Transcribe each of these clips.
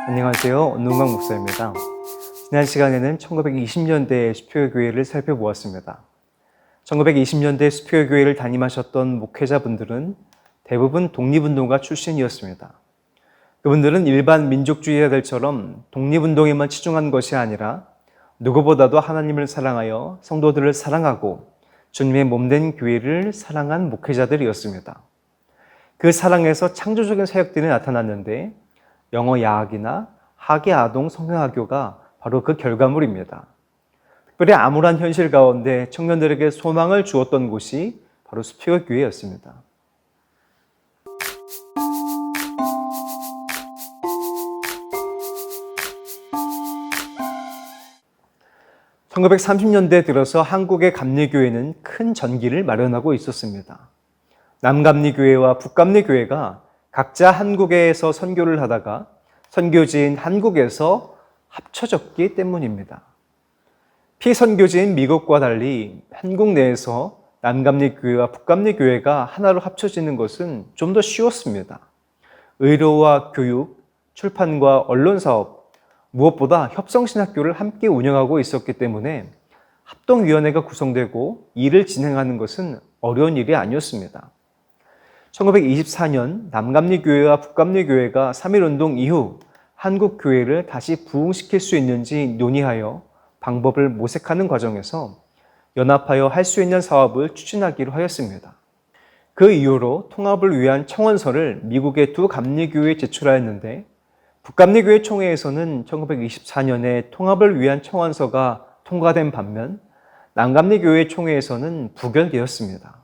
안녕하세요. 원동강 목사입니다. 지난 시간에는 1920년대의 수표교회를 살펴보았습니다. 1920년대 수표교회를 담임하셨던 목회자분들은 대부분 독립운동가 출신이었습니다. 그분들은 일반 민족주의자들처럼 독립운동에만 치중한 것이 아니라 누구보다도 하나님을 사랑하여 성도들을 사랑하고 주님의 몸된 교회를 사랑한 목회자들이었습니다. 그 사랑에서 창조적인 사역들이 나타났는데 영어 야학이나 학예 아동 성경학교가 바로 그 결과물입니다. 특별히 암울한 현실 가운데 청년들에게 소망을 주었던 곳이 바로 수표교회였습니다. 1930년대 들어서 한국의 감리교회는 큰 전기를 마련하고 있었습니다. 남감리교회와 북감리교회가 각자 한국에서 선교를 하다가 선교지인 한국에서 합쳐졌기 때문입니다. 피선교지인 미국과 달리 한국 내에서 남감리교회와 북감리교회가 하나로 합쳐지는 것은 좀 더 쉬웠습니다. 의료와 교육, 출판과 언론사업, 무엇보다 협성신학교를 함께 운영하고 있었기 때문에 합동위원회가 구성되고 일을 진행하는 것은 어려운 일이 아니었습니다. 1924년 남감리교회와 북감리교회가 3.1운동 이후 한국교회를 다시 부흥시킬 수 있는지 논의하여 방법을 모색하는 과정에서 연합하여 할 수 있는 사업을 추진하기로 하였습니다. 그 이후로 통합을 위한 청원서를 미국의 두 감리교회에 제출하였는데 북감리교회 총회에서는 1924년에 통합을 위한 청원서가 통과된 반면 남감리교회 총회에서는 부결되었습니다.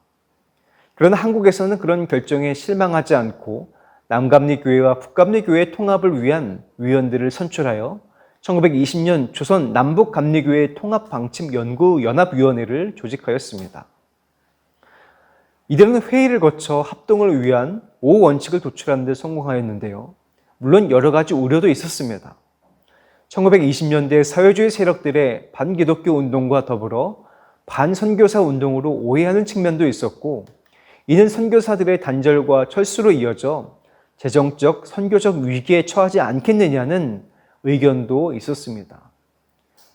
그러나 한국에서는 그런 결정에 실망하지 않고 남감리교회와 북감리교회 통합을 위한 위원들을 선출하여 1920년 조선 남북감리교회 통합방침연구연합위원회를 조직하였습니다. 이들은 회의를 거쳐 합동을 위한 5원칙을 도출하는 데 성공하였는데요. 물론 여러 가지 우려도 있었습니다. 1920년대 사회주의 세력들의 반기독교 운동과 더불어 반선교사 운동으로 오해하는 측면도 있었고 이는 선교사들의 단절과 철수로 이어져 재정적, 선교적 위기에 처하지 않겠느냐는 의견도 있었습니다.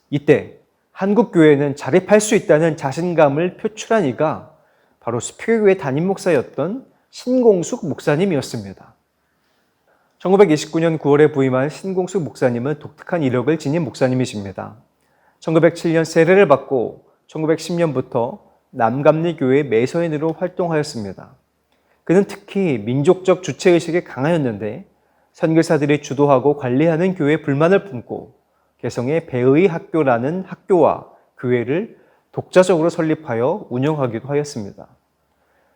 이때 한국교회는 자립할 수 있다는 자신감을 표출한 이가 바로 수표교회 담임 목사였던 신공숙 목사님이었습니다. 1929년 9월에 부임한 신공숙 목사님은 독특한 이력을 지닌 목사님이십니다. 1907년 세례를 받고 1910년부터 남감리교회 매서인으로 활동하였습니다. 그는 특히 민족적 주체의식에 강하였는데 선교사들이 주도하고 관리하는 교회에 불만을 품고 개성의 배의 학교라는 학교와 교회를 독자적으로 설립하여 운영하기도 하였습니다.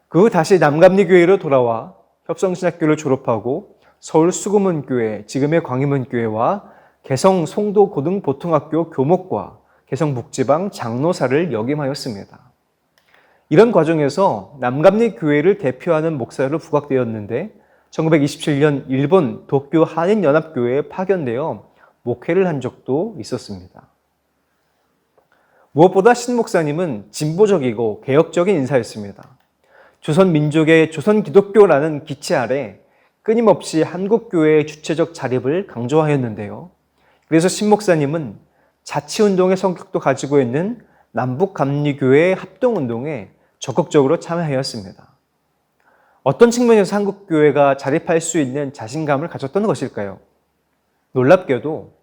그 후 다시 남감리교회로 돌아와 협성신학교를 졸업하고 서울 수구문교회, 지금의 광희문교회와 개성 송도고등보통학교 교목과 개성 북지방 장로사를 역임하였습니다. 이런 과정에서 남감리교회를 대표하는 목사로 부각되었는데 1927년 일본 도쿄 한인연합교회에 파견되어 목회를 한 적도 있었습니다. 무엇보다 신 목사님은 진보적이고 개혁적인 인사였습니다. 조선민족의 조선기독교라는 기체 아래 끊임없이 한국교회의 주체적 자립을 강조하였는데요. 그래서 신 목사님은 자치운동의 성격도 가지고 있는 남북감리교회의 합동운동에 적극적으로 참여하였습니다. 어떤 측면에서 한국교회가 자립할 수 있는 자신감을 가졌던 것일까요? 놀랍게도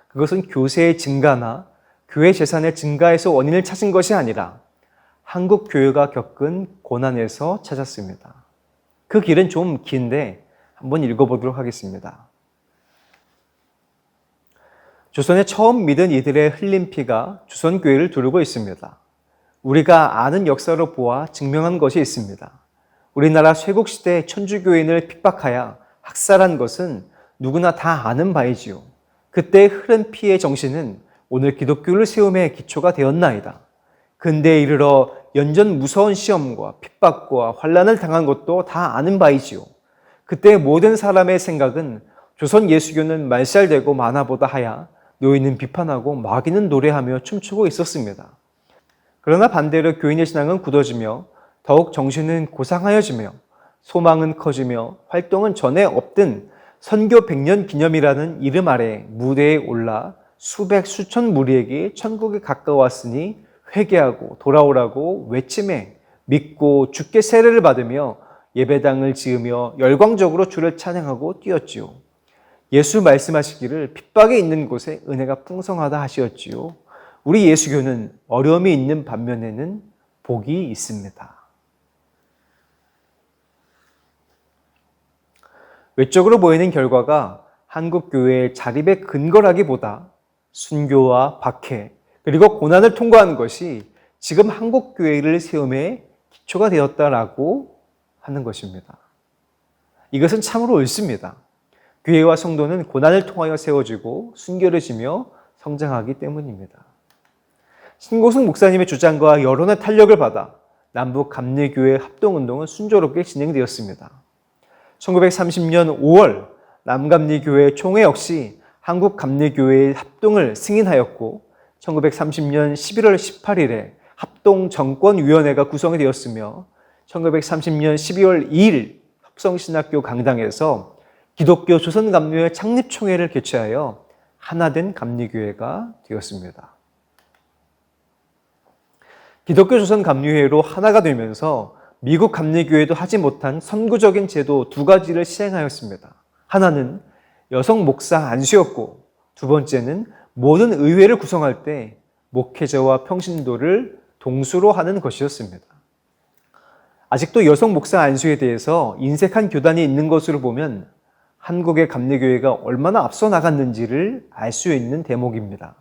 그것은 교세의 증가나 교회 재산의 증가에서 원인을 찾은 것이 아니라 한국교회가 겪은 고난에서 찾았습니다. 그 길은 좀 긴데 한번 읽어보도록 하겠습니다. 조선에 처음 믿은 이들의 흘린 피가 조선교회를 두르고 있습니다. 우리가 아는 역사로 보아 증명한 것이 있습니다. 우리나라 쇄국시대 천주교인을 핍박하여 학살한 것은 누구나 다 아는 바이지요. 그때 흐른 피의 정신은 오늘 기독교를 세움의 기초가 되었나이다. 근대에 이르러 연전 무서운 시험과 핍박과 환난을 당한 것도 다 아는 바이지요. 그때 모든 사람의 생각은 조선 예수교는 말살되고 만화보다 하야 노인은 비판하고 마귀는 노래하며 춤추고 있었습니다. 그러나 반대로 교인의 신앙은 굳어지며 더욱 정신은 고상하여지며 소망은 커지며 활동은 전에 없던 선교 100년 기념이라는 이름 아래 무대에 올라 수백 수천 무리에게 천국에 가까웠으니 회개하고 돌아오라고 외침해 믿고 주께 세례를 받으며 예배당을 지으며 열광적으로 주를 찬양하고 뛰었지요. 예수 말씀하시기를 핍박이 있는 곳에 은혜가 풍성하다 하시었지요. 우리 예수교는 어려움이 있는 반면에는 복이 있습니다. 외적으로 보이는 결과가 한국교회의 자립의 근거라기보다 순교와 박해 그리고 고난을 통과한 것이 지금 한국교회를 세움의 기초가 되었다라고 하는 것입니다. 이것은 참으로 옳습니다. 교회와 성도는 고난을 통하여 세워지고 순교를 지며 성장하기 때문입니다. 신고승 목사님의 주장과 여론의 탄력을 받아 남북 감리교회 합동운동은 순조롭게 진행되었습니다. 1930년 5월 남감리교회 총회 역시 한국감리교회의 합동을 승인하였고 1930년 11월 18일에 합동정권위원회가 구성이 되었으며 1930년 12월 2일 합성신학교 강당에서 기독교 조선감리회 창립총회를 개최하여 하나된 감리교회가 되었습니다. 기독교 조선감리회로 하나가 되면서 미국 감리교회도 하지 못한 선구적인 제도 두 가지를 시행하였습니다. 하나는 여성 목사 안수였고 두 번째는 모든 의회를 구성할 때 목회자와 평신도를 동수로 하는 것이었습니다. 아직도 여성 목사 안수에 대해서 인색한 교단이 있는 것으로 보면 한국의 감리교회가 얼마나 앞서 나갔는지를 알 수 있는 대목입니다.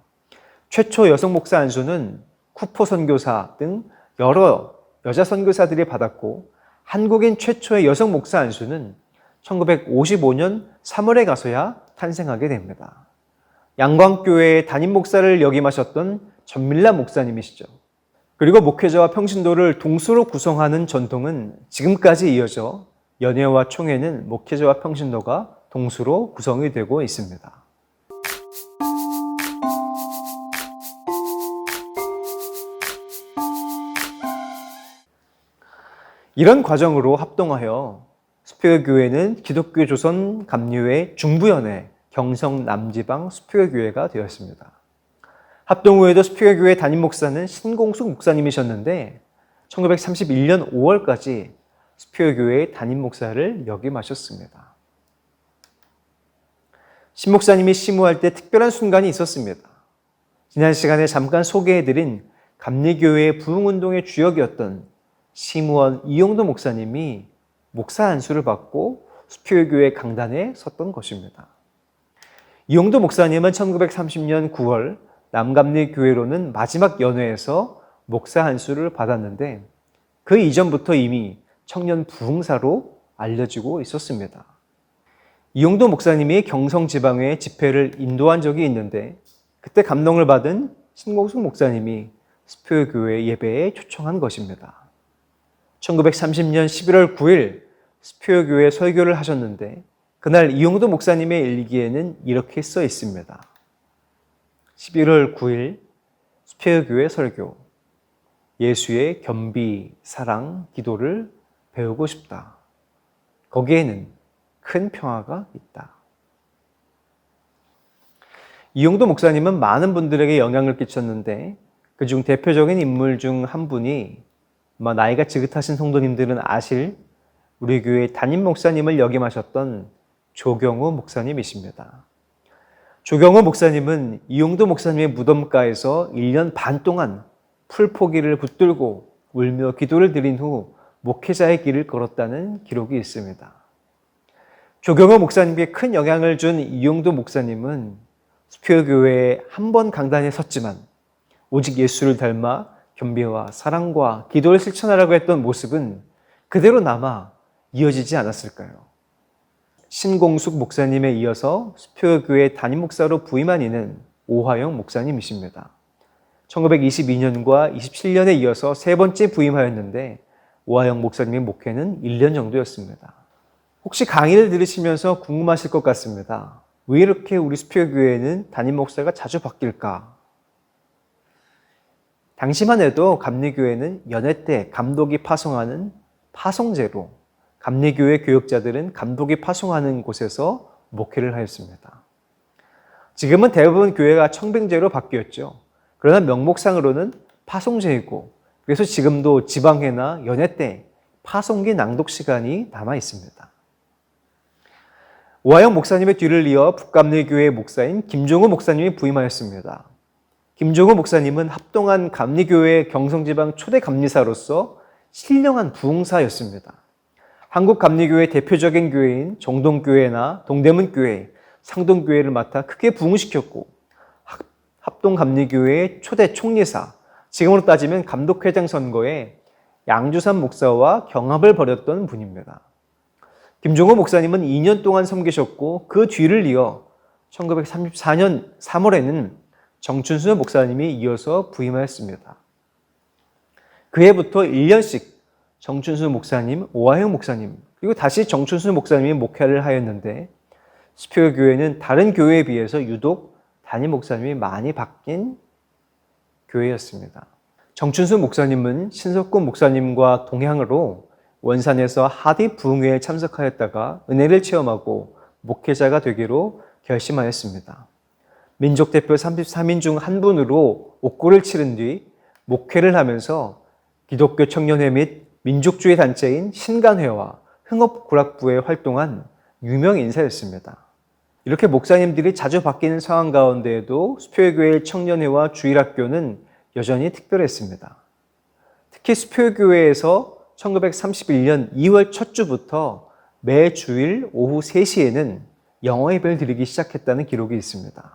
최초 여성 목사 안수는 쿠퍼 선교사 등 여러 여자 선교사들이 받았고 한국인 최초의 여성 목사 안수는 1955년 3월에 가서야 탄생하게 됩니다. 양광교회의 담임 목사를 역임하셨던 전밀라 목사님이시죠. 그리고 목회자와 평신도를 동수로 구성하는 전통은 지금까지 이어져 연회와 총회는 목회자와 평신도가 동수로 구성이 되고 있습니다. 이런 과정으로 합동하여 수표교회는 기독교 조선 감리회 중부연회 경성 남지방 수표교회가 되었습니다. 합동 후에도 수표교회 담임 목사는 신공숙 목사님이셨는데 1931년 5월까지 수표교회 담임 목사를 역임하셨습니다. 신 목사님이 심우할 때 특별한 순간이 있었습니다. 지난 시간에 잠깐 소개해드린 감리교회의 부흥운동의 주역이었던 심우원 이용도 목사님이 목사 안수를 받고 수표교회 강단에 섰던 것입니다. 이용도 목사님은 1930년 9월 남감리교회로는 마지막 연회에서 목사 안수를 받았는데 그 이전부터 이미 청년 부흥사로 알려지고 있었습니다. 이용도 목사님이 경성 지방의 집회를 인도한 적이 있는데 그때 감동을 받은 신공숙 목사님이 수표교회 예배에 초청한 것입니다. 1930년 11월 9일 수표교회 설교를 하셨는데 그날 이용도 목사님의 일기에는 이렇게 써 있습니다. 11월 9일 수표교회 설교. 예수의 겸비, 사랑, 기도를 배우고 싶다. 거기에는 큰 평화가 있다. 이용도 목사님은 많은 분들에게 영향을 끼쳤는데 그중 대표적인 인물 중 한 분이 나이가 지긋하신 성도님들은 아실 우리 교회 담임 목사님을 역임하셨던 조경우 목사님이십니다. 조경우 목사님은 이용도 목사님의 무덤가에서 1년 반 동안 풀포기를 붙들고 울며 기도를 드린 후 목회자의 길을 걸었다는 기록이 있습니다. 조경우 목사님께 큰 영향을 준 이용도 목사님은 수표교회에 한 번 강단에 섰지만 오직 예수를 닮아 겸비와 사랑과 기도를 실천하라고 했던 모습은 그대로 남아 이어지지 않았을까요? 신공숙 목사님에 이어서 수표교회 담임 목사로 부임한 이는 오화영 목사님이십니다. 1922년과 27년에 이어서 세 번째 부임하였는데 오화영 목사님의 목회는 1년 정도였습니다. 혹시 강의를 들으시면서 궁금하실 것 같습니다. 왜 이렇게 우리 수표교회는 담임 목사가 자주 바뀔까? 당시만 해도 감리교회는 연회 때 감독이 파송하는 파송제로 감리교회 교역자들은 감독이 파송하는 곳에서 목회를 하였습니다. 지금은 대부분 교회가 청빙제로 바뀌었죠. 그러나 명목상으로는 파송제이고, 그래서 지금도 지방회나 연회 때 파송기 낭독 시간이 남아 있습니다. 오하영 목사님의 뒤를 이어 북감리교회 목사인 김종우 목사님이 부임하였습니다. 김종우 목사님은 합동한 감리교회 경성지방 초대 감리사로서 신령한 부흥사였습니다. 한국 감리교회 대표적인 교회인 정동교회나 동대문교회, 상동교회를 맡아 크게 부흥시켰고, 합동감리교회의 초대 총리사, 지금으로 따지면 감독회장 선거에 양주삼 목사와 경합을 벌였던 분입니다. 김종호 목사님은 2년 동안 섬기셨고, 그 뒤를 이어 1934년 3월에는 정춘수 목사님이 이어서 부임하였습니다. 그해부터 1년씩 정춘수 목사님, 오하영 목사님, 그리고 다시 정춘수 목사님이 목회를 하였는데, 수표교회는 다른 교회에 비해서 유독 담임 목사님이 많이 바뀐 교회였습니다. 정춘수 목사님은 신석군 목사님과 동행으로 원산에서 하디 부흥회에 참석하였다가 은혜를 체험하고 목회자가 되기로 결심하였습니다. 민족대표 33인 중 한 분으로 옥고를 치른 뒤 목회를 하면서 기독교 청년회 및 민족주의 단체인 신간회와 흥업구락부에 활동한 유명 인사였습니다. 이렇게 목사님들이 자주 바뀌는 상황 가운데에도 수표교회의 청년회와 주일학교는 여전히 특별했습니다. 특히 수표교회에서 1931년 2월 첫 주부터 매 주일 오후 3시에는 영어 예배를 드리기 시작했다는 기록이 있습니다.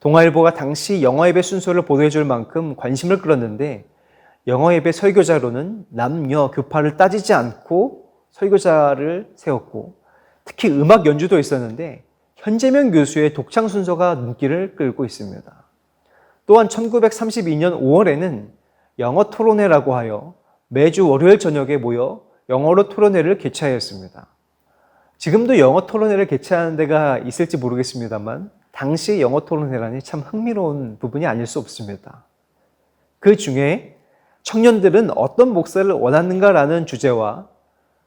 동아일보가 당시 영어 예배 순서를 보도해 줄 만큼 관심을 끌었는데, 영어 예배 설교자로는 남녀 교파를 따지지 않고 설교자를 세웠고, 특히 음악 연주도 있었는데 현재명 교수의 독창 순서가 눈길을 끌고 있습니다. 또한 1932년 5월에는 영어 토론회라고 하여 매주 월요일 저녁에 모여 영어로 토론회를 개최하였습니다. 지금도 영어 토론회를 개최하는 데가 있을지 모르겠습니다만, 당시 영어 토론회라니 참 흥미로운 부분이 아닐 수 없습니다. 그 중에 청년들은 어떤 목사를 원하는가라는 주제와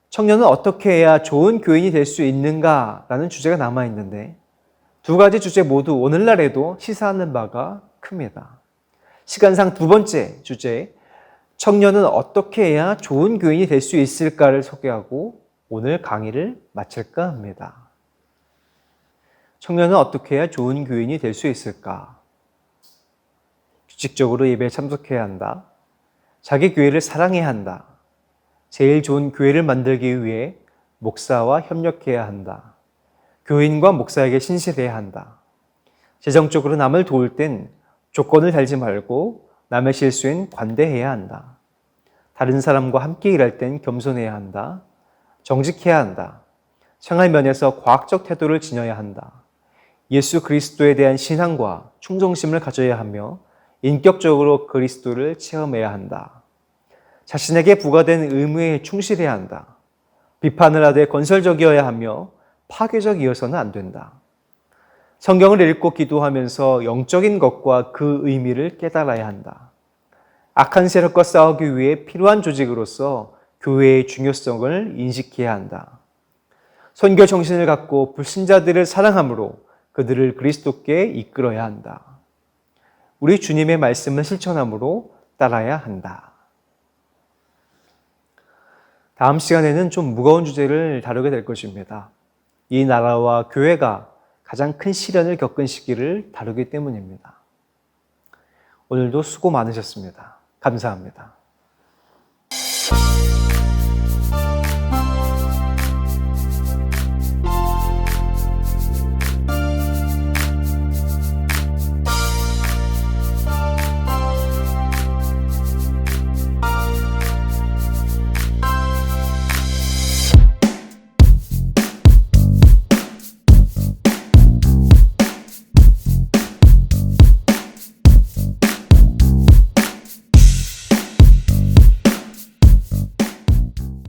청년은 어떻게 해야 좋은 교인이 될 수 있는가라는 주제가 남아있는데, 두 가지 주제 모두 오늘날에도 시사하는 바가 큽니다. 시간상 두 번째 주제, 청년은 어떻게 해야 좋은 교인이 될 수 있을까를 소개하고 오늘 강의를 마칠까 합니다. 청년은 어떻게 해야 좋은 교인이 될 수 있을까? 규칙적으로 예배에 참석해야 한다. 자기 교회를 사랑해야 한다. 제일 좋은 교회를 만들기 위해 목사와 협력해야 한다. 교인과 목사에게 신실해야 한다. 재정적으로 남을 도울 땐 조건을 달지 말고 남의 실수엔 관대해야 한다. 다른 사람과 함께 일할 땐 겸손해야 한다. 정직해야 한다. 생활 면에서 과학적 태도를 지녀야 한다. 예수 그리스도에 대한 신앙과 충성심을 가져야 하며 인격적으로 그리스도를 체험해야 한다. 자신에게 부과된 의무에 충실해야 한다. 비판을 하되 건설적이어야 하며 파괴적이어서는 안 된다. 성경을 읽고 기도하면서 영적인 것과 그 의미를 깨달아야 한다. 악한 세력과 싸우기 위해 필요한 조직으로서 교회의 중요성을 인식해야 한다. 선교 정신을 갖고 불신자들을 사랑함으로 그들을 그리스도께 이끌어야 한다. 우리 주님의 말씀을 실천함으로 따라야 한다. 다음 시간에는 좀 무거운 주제를 다루게 될 것입니다. 이 나라와 교회가 가장 큰 시련을 겪은 시기를 다루기 때문입니다. 오늘도 수고 많으셨습니다. 감사합니다.